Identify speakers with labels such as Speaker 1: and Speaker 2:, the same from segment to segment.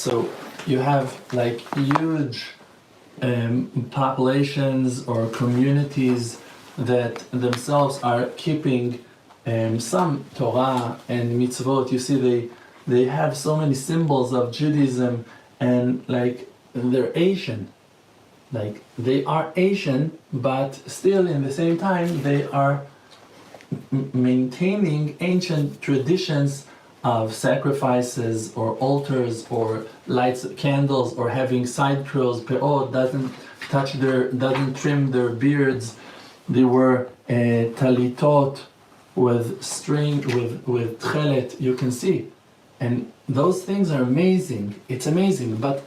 Speaker 1: So you have like huge populations or communities that themselves are keeping some Torah and mitzvot. You see, they have so many symbols of Judaism, and like they're Asian. Like they are Asian, but still in the same time they are maintaining ancient traditions of sacrifices or altars or lights candles or having side curls. Pe'ot doesn't trim their beards. They were talitot with string, with tchelet, you can see. And those things are amazing. It's amazing. But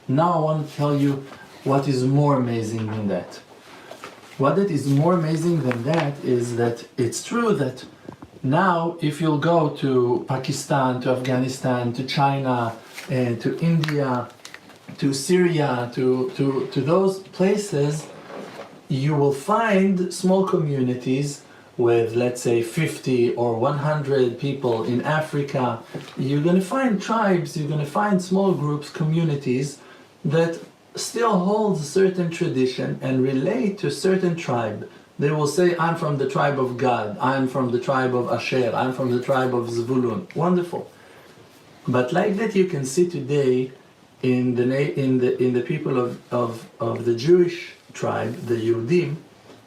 Speaker 1: now I want to tell you what is more amazing than that. What is more amazing than that is that it's true that now if you'll go to Pakistan, to Afghanistan, to China, to India, to Syria, to those places, you will find small communities with, let's say, 50 or 100 people. In Africa, you're going to find tribes, you're going to find small groups, communities that still hold a certain tradition and relate to a certain tribe. They will say, I'm from the tribe of Gad, I'm from the tribe of Asher, I'm from the tribe of Zvulun. Wonderful. But like that you can see today in the people of the Jewish tribe, the Yehudim,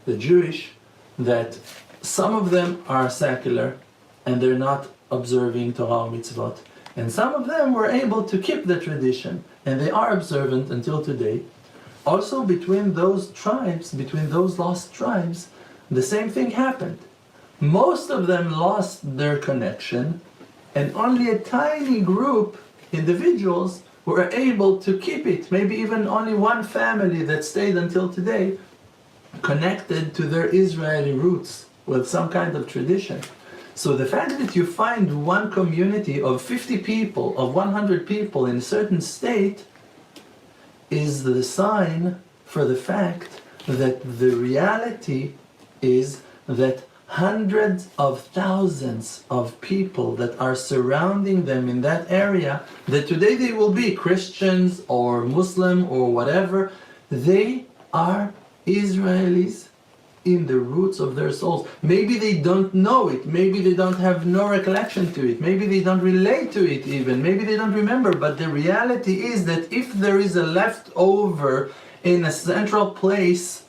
Speaker 1: the Jewish, that some of them are secular and they're not observing Torah or mitzvot. And some of them were able to keep the tradition and they are observant until today. Also between those tribes, between those lost tribes, the same thing happened. Most of them lost their connection and only a tiny group, individuals, were able to keep it. Maybe even only one family that stayed until today, connected to their Israeli roots with some kind of tradition. So the fact that you find one community of 50 people, of 100 people in a certain state, is the sign for the fact that the reality is that hundreds of thousands of people that are surrounding them in that area, that today they will be Christians or Muslim or whatever, they are Israelis in the roots of their souls. Maybe they don't know it, maybe they don't have no recollection to it, maybe they don't relate to it even, maybe they don't remember, but the reality is that if there is a leftover in a central place,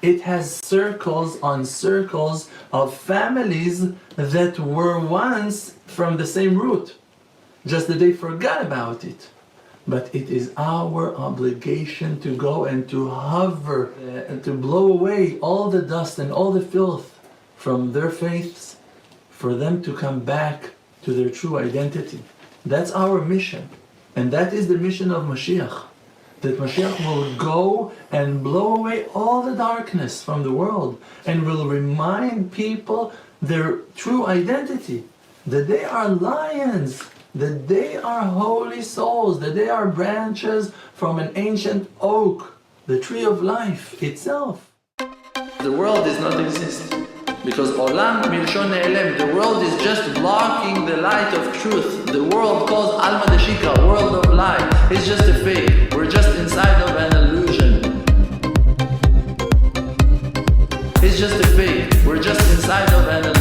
Speaker 1: it has circles on circles of families that were once from the same root, just that they forgot about it. But it is our obligation to go and to hover and to blow away all the dust and all the filth from their faiths, for them to come back to their true identity. That's our mission. And that is the mission of Mashiach. That Mashiach will go and blow away all the darkness from the world and will remind people their true identity. That they are lions, that they are holy souls, that they are branches from an ancient oak, the tree of life itself. The world does not exist because Olam Milshon Ne'elem, the world is just blocking the light of truth. The world called Alma Deshika, world of lie, is just a fake. We're just inside of an illusion. It's just a fake. We're just inside of an illusion.